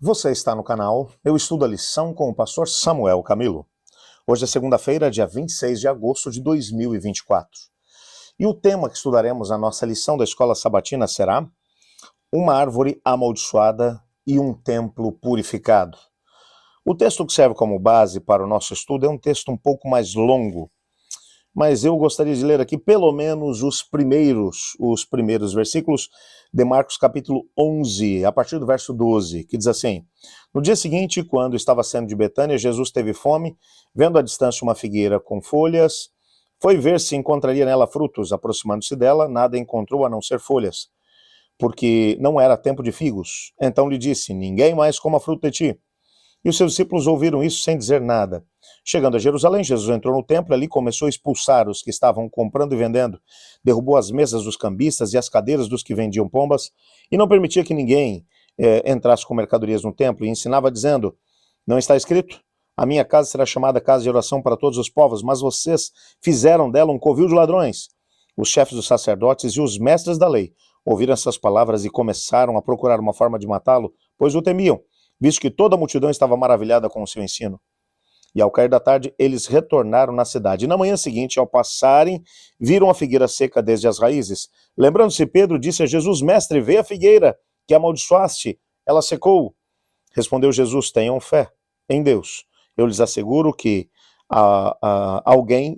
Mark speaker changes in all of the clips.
Speaker 1: Você está no canal Eu Estudo a Lição com o pastor Samuel Camilo. Hoje é segunda-feira, dia 26 de agosto de 2024. E o tema que estudaremos na nossa lição da Escola Sabatina será Uma árvore amaldiçoada e um templo purificado. O texto que serve como base para o nosso estudo é um texto um pouco mais longo, mas eu gostaria de ler aqui pelo menos os primeiros versículos de Marcos capítulo 11, a partir do verso 12, que diz assim: No dia seguinte, quando estava saindo de Betânia, Jesus teve fome, vendo à distância uma figueira com folhas, foi ver se encontraria nela frutos. Aproximando-se dela, nada encontrou a não ser folhas, porque não era tempo de figos. Então lhe disse: Ninguém mais coma fruto de ti. E os seus discípulos ouviram isso sem dizer nada. Chegando a Jerusalém, Jesus entrou no templo e ali começou a expulsar os que estavam comprando e vendendo. Derrubou as mesas dos cambistas e as cadeiras dos que vendiam pombas e não permitia que ninguém entrasse com mercadorias no templo. E ensinava dizendo: Não está escrito? A minha casa será chamada casa de oração para todos os povos, mas vocês fizeram dela um covil de ladrões. Os chefes dos sacerdotes e os mestres da lei ouviram essas palavras e começaram a procurar uma forma de matá-lo, pois o temiam, visto que toda a multidão estava maravilhada com o seu ensino. E ao cair da tarde, eles retornaram na cidade. E na manhã seguinte, ao passarem, viram a figueira seca desde as raízes. Lembrando-se, Pedro disse a Jesus: Mestre, vê a figueira que amaldiçoaste, ela secou. Respondeu Jesus: Tenham fé em Deus. Eu lhes asseguro que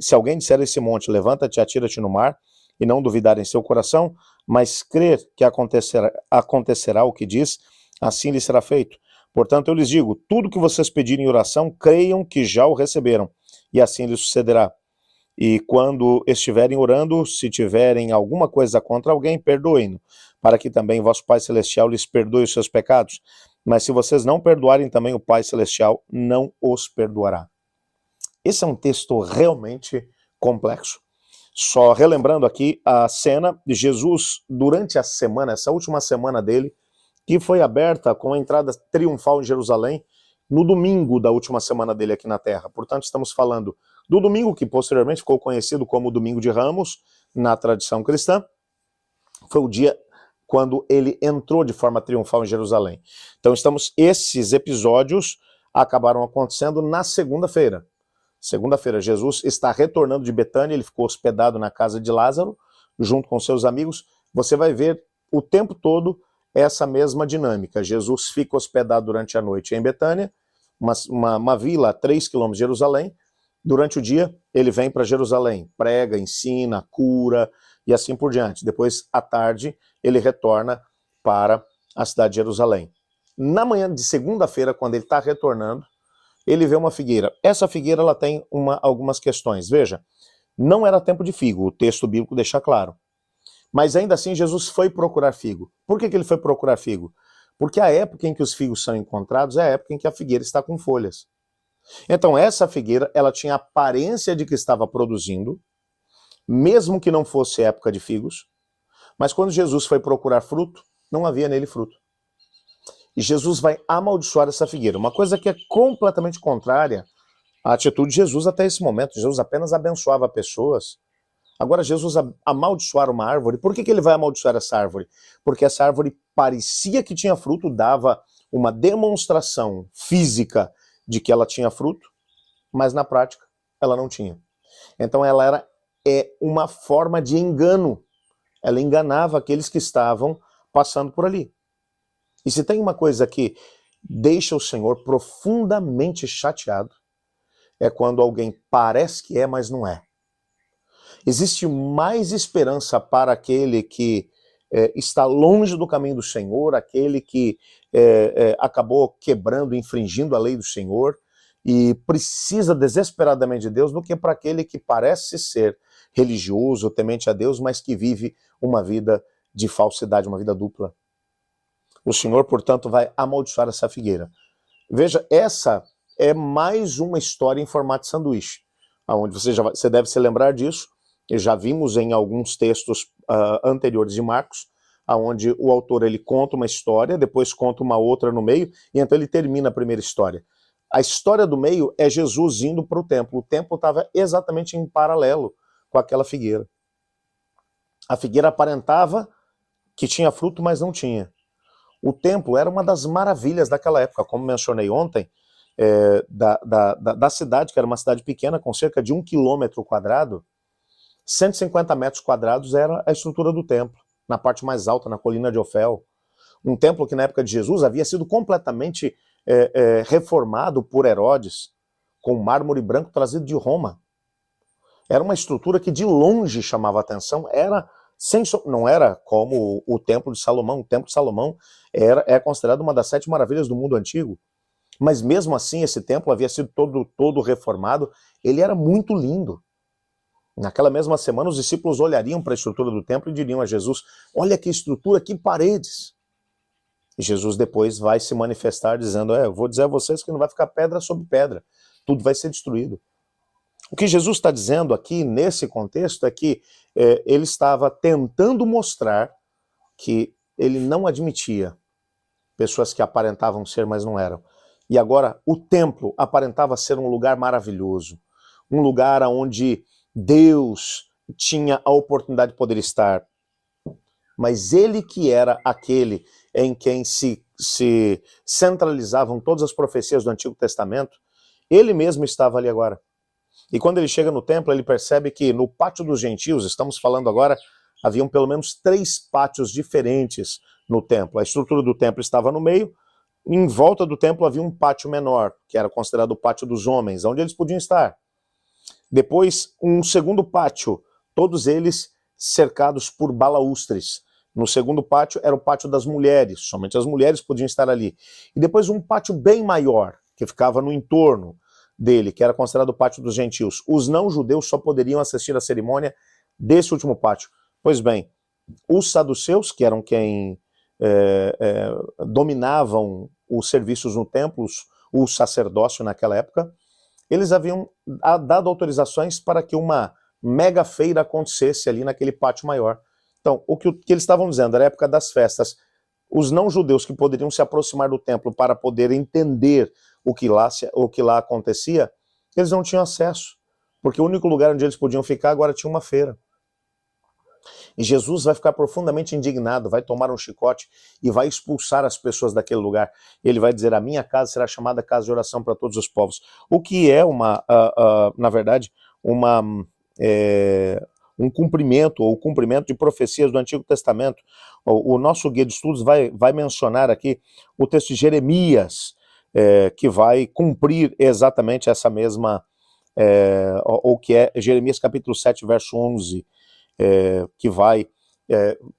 Speaker 1: se alguém disser a esse monte: Levanta-te e atira-te no mar, e não duvidar em seu coração, mas crer que acontecerá o que diz, assim lhe será feito. Portanto, eu lhes digo, tudo que vocês pedirem em oração, creiam que já o receberam, e assim lhes sucederá. E quando estiverem orando, se tiverem alguma coisa contra alguém, perdoem-no, para que também vosso Pai Celestial lhes perdoe os seus pecados. Mas se vocês não perdoarem, também o Pai Celestial não os perdoará. Esse é um texto realmente complexo. Só relembrando aqui a cena de Jesus durante a semana, essa última semana dele, que foi aberta com a entrada triunfal em Jerusalém no domingo da última semana dele aqui na Terra. Portanto, estamos falando do domingo que posteriormente ficou conhecido como Domingo de Ramos na tradição cristã. Foi o dia quando ele entrou de forma triunfal em Jerusalém. Então, esses episódios acabaram acontecendo na segunda-feira. Segunda-feira, Jesus está retornando de Betânia, ele ficou hospedado na casa de Lázaro, junto com seus amigos. Você vai ver o tempo todo essa mesma dinâmica. Jesus fica hospedado durante a noite em Betânia, uma vila a 3 quilômetros de Jerusalém. Durante o dia, ele vem para Jerusalém, prega, ensina, cura e assim por diante. Depois, à tarde, ele retorna para a cidade de Jerusalém. Na manhã de segunda-feira, quando ele está retornando, ele vê uma figueira. Essa figueira ela tem algumas questões. Veja, não era tempo de figo, o texto bíblico deixa claro. Mas ainda assim, Jesus foi procurar figo. Por que ele foi procurar figo? Porque a época em que os figos são encontrados é a época em que a figueira está com folhas. Então, essa figueira, ela tinha a aparência de que estava produzindo, mesmo que não fosse época de figos, mas quando Jesus foi procurar fruto, não havia nele fruto. E Jesus vai amaldiçoar essa figueira. Uma coisa que é completamente contrária à atitude de Jesus até esse momento. Jesus apenas abençoava pessoas. Agora Jesus amaldiçoar uma árvore. Por que ele vai amaldiçoar essa árvore? Porque essa árvore parecia que tinha fruto, dava uma demonstração física de que ela tinha fruto, mas na prática ela não tinha. Então ela era uma forma de engano. Ela enganava aqueles que estavam passando por ali. E se tem uma coisa que deixa o Senhor profundamente chateado, é quando alguém parece que é, mas não é. Existe mais esperança para aquele que está longe do caminho do Senhor, aquele que acabou quebrando, infringindo a lei do Senhor e precisa desesperadamente de Deus, do que para aquele que parece ser religioso, temente a Deus, mas que vive uma vida de falsidade, uma vida dupla. O Senhor, portanto, vai amaldiçoar essa figueira. Veja, essa é mais uma história em formato de sanduíche, onde você deve se lembrar disso. E já vimos em alguns textos anteriores de Marcos, onde o autor ele conta uma história, depois conta uma outra no meio, e então ele termina a primeira história. A história do meio é Jesus indo para o templo. O templo estava exatamente em paralelo com aquela figueira. A figueira aparentava que tinha fruto, mas não tinha. O templo era uma das maravilhas daquela época, como mencionei ontem, da cidade, que era uma cidade pequena, com cerca de 1 km², 150 metros quadrados era a estrutura do templo, na parte mais alta, na colina de Ofel. Um templo que na época de Jesus havia sido completamente reformado por Herodes, com mármore branco trazido de Roma. Era uma estrutura que de longe chamava atenção, não era como o Templo de Salomão. O Templo de Salomão é considerado uma das 7 maravilhas do mundo antigo. Mas mesmo assim, esse templo havia sido todo reformado, ele era muito lindo. Naquela mesma semana, os discípulos olhariam para a estrutura do templo e diriam a Jesus: olha que estrutura, que paredes. E Jesus depois vai se manifestar dizendo: eu vou dizer a vocês que não vai ficar pedra sobre pedra, tudo vai ser destruído. O que Jesus está dizendo aqui, nesse contexto, é que ele estava tentando mostrar que ele não admitia pessoas que aparentavam ser, mas não eram. E agora, o templo aparentava ser um lugar maravilhoso, um lugar onde Deus tinha a oportunidade de poder estar. Mas ele que era aquele em quem se centralizavam todas as profecias do Antigo Testamento, ele mesmo estava ali agora. E quando ele chega no templo, ele percebe que no pátio dos gentios, estamos falando agora, haviam pelo menos 3 pátios diferentes no templo. A estrutura do templo estava no meio, em volta do templo havia um pátio menor, que era considerado o pátio dos homens, onde eles podiam estar. Depois, um segundo pátio, todos eles cercados por balaústres. No segundo pátio era o pátio das mulheres, somente as mulheres podiam estar ali. E depois um pátio bem maior, que ficava no entorno dele, que era considerado o pátio dos gentios. Os não-judeus só poderiam assistir à cerimônia desse último pátio. Pois bem, os saduceus, que eram quem dominavam os serviços no templo, o sacerdócio naquela época, eles haviam dado autorizações para que uma mega feira acontecesse ali naquele pátio maior. Então, o que eles estavam dizendo era a época das festas. Os não-judeus que poderiam se aproximar do templo para poder entender o que lá acontecia, eles não tinham acesso, porque o único lugar onde eles podiam ficar agora tinha uma feira. E Jesus vai ficar profundamente indignado, vai tomar um chicote e vai expulsar as pessoas daquele lugar. Ele vai dizer: a minha casa será chamada casa de oração para todos os povos. O que é na verdade, um cumprimento, ou cumprimento de profecias do Antigo Testamento. O nosso guia de estudos vai mencionar aqui o texto de Jeremias, que vai cumprir exatamente essa mesma, ou que é Jeremias capítulo 7, verso 11, que vai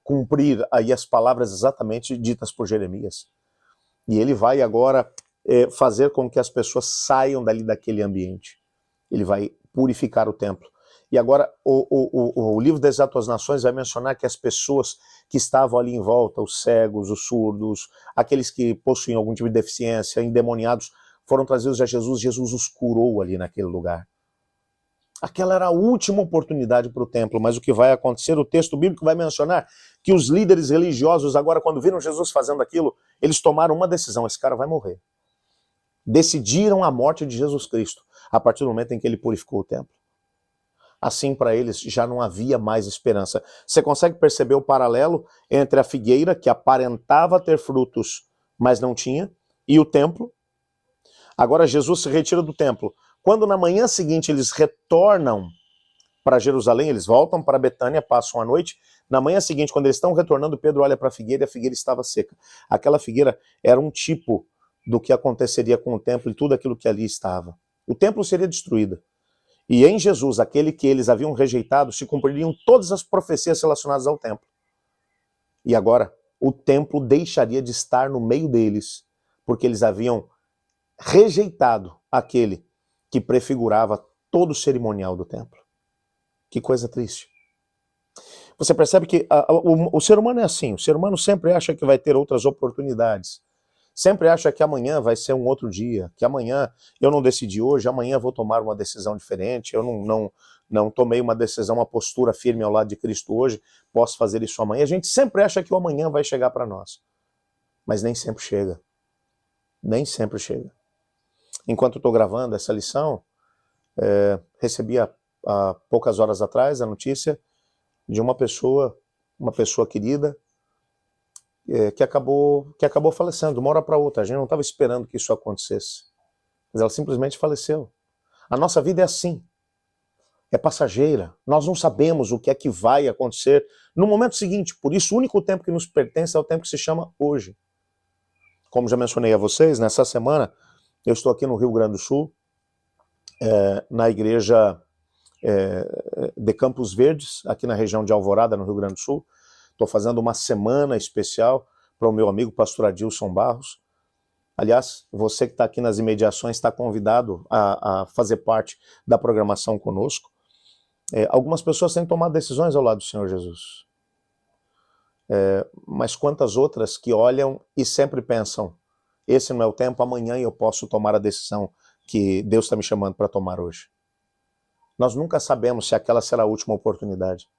Speaker 1: cumprir aí as palavras exatamente ditas por Jeremias. E ele vai agora fazer com que as pessoas saiam dali daquele ambiente. Ele vai purificar o templo. E agora o livro das Exatas Nações vai mencionar que as pessoas que estavam ali em volta, os cegos, os surdos, aqueles que possuíam algum tipo de deficiência, endemoniados, foram trazidos a Jesus. Jesus os curou ali naquele lugar. Aquela era a última oportunidade para o templo, mas o que vai acontecer, o texto bíblico vai mencionar que os líderes religiosos agora, quando viram Jesus fazendo aquilo, eles tomaram uma decisão: esse cara vai morrer. Decidiram a morte de Jesus Cristo, a partir do momento em que ele purificou o templo. Assim, para eles, já não havia mais esperança. Você consegue perceber o paralelo entre a figueira, que aparentava ter frutos, mas não tinha, e o templo? Agora Jesus se retira do templo. Quando na manhã seguinte eles retornam para Jerusalém, eles voltam para Betânia, passam a noite. Na manhã seguinte, quando eles estão retornando, Pedro olha para a figueira e a figueira estava seca. Aquela figueira era um tipo do que aconteceria com o templo e tudo aquilo que ali estava. O templo seria destruído. E em Jesus, aquele que eles haviam rejeitado, se cumpririam todas as profecias relacionadas ao templo. E agora, o templo deixaria de estar no meio deles, porque eles haviam rejeitado aquele que prefigurava todo o cerimonial do templo. Que coisa triste. Você percebe que o ser humano é assim, o ser humano sempre acha que vai ter outras oportunidades. Sempre acha que amanhã vai ser um outro dia, que amanhã eu não decidi hoje, amanhã vou tomar uma decisão diferente, eu não tomei uma decisão, uma postura firme ao lado de Cristo hoje, posso fazer isso amanhã. A gente sempre acha que o amanhã vai chegar para nós, mas nem sempre chega. Nem sempre chega. Enquanto eu estou gravando essa lição, recebi há poucas horas atrás a notícia de uma pessoa querida, que acabou falecendo, de uma hora para outra. A gente não estava esperando que isso acontecesse, mas ela simplesmente faleceu. A nossa vida é assim, é passageira. Nós não sabemos o que é que vai acontecer no momento seguinte. Por isso, o único tempo que nos pertence é o tempo que se chama hoje. Como já mencionei a vocês, nessa semana eu estou aqui no Rio Grande do Sul, na igreja de Campos Verdes, aqui na região de Alvorada, no Rio Grande do Sul. Estou fazendo uma semana especial para o meu amigo pastor Adilson Barros. Aliás, você que está aqui nas imediações está convidado a fazer parte da programação conosco. Algumas pessoas têm tomado decisões ao lado do Senhor Jesus. Mas quantas outras que olham e sempre pensam, esse não é o tempo, amanhã eu posso tomar a decisão que Deus está me chamando para tomar hoje. Nós nunca sabemos se aquela será a última oportunidade.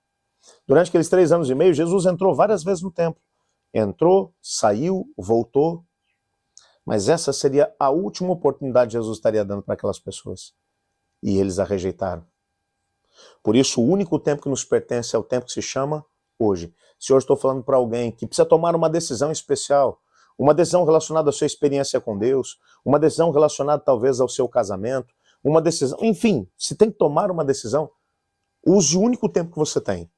Speaker 1: Durante aqueles 3 anos e meio, Jesus entrou várias vezes no templo. Entrou, saiu, voltou. Mas essa seria a última oportunidade que Jesus estaria dando para aquelas pessoas. E eles a rejeitaram. Por isso, o único tempo que nos pertence é o tempo que se chama hoje. Se hoje estou falando para alguém que precisa tomar uma decisão especial, uma decisão relacionada à sua experiência com Deus, uma decisão relacionada talvez ao seu casamento, uma decisão, enfim, se tem que tomar uma decisão, use o único tempo que você tem.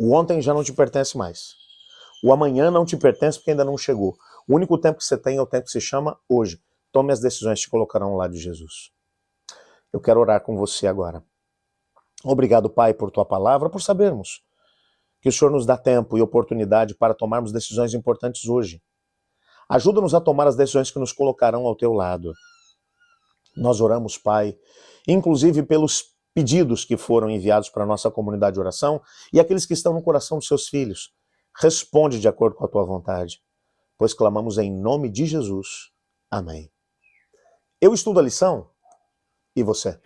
Speaker 1: O ontem já não te pertence mais. O amanhã não te pertence porque ainda não chegou. O único tempo que você tem é o tempo que se chama hoje. Tome as decisões que te colocarão ao lado de Jesus. Eu quero orar com você agora. Obrigado, Pai, por tua palavra, por sabermos que o Senhor nos dá tempo e oportunidade para tomarmos decisões importantes hoje. Ajuda-nos a tomar as decisões que nos colocarão ao teu lado. Nós oramos, Pai, inclusive pelos pedidos que foram enviados para a nossa comunidade de oração e aqueles que estão no coração dos seus filhos. Responde de acordo com a tua vontade, pois clamamos em nome de Jesus. Amém. Eu estudo a lição e você?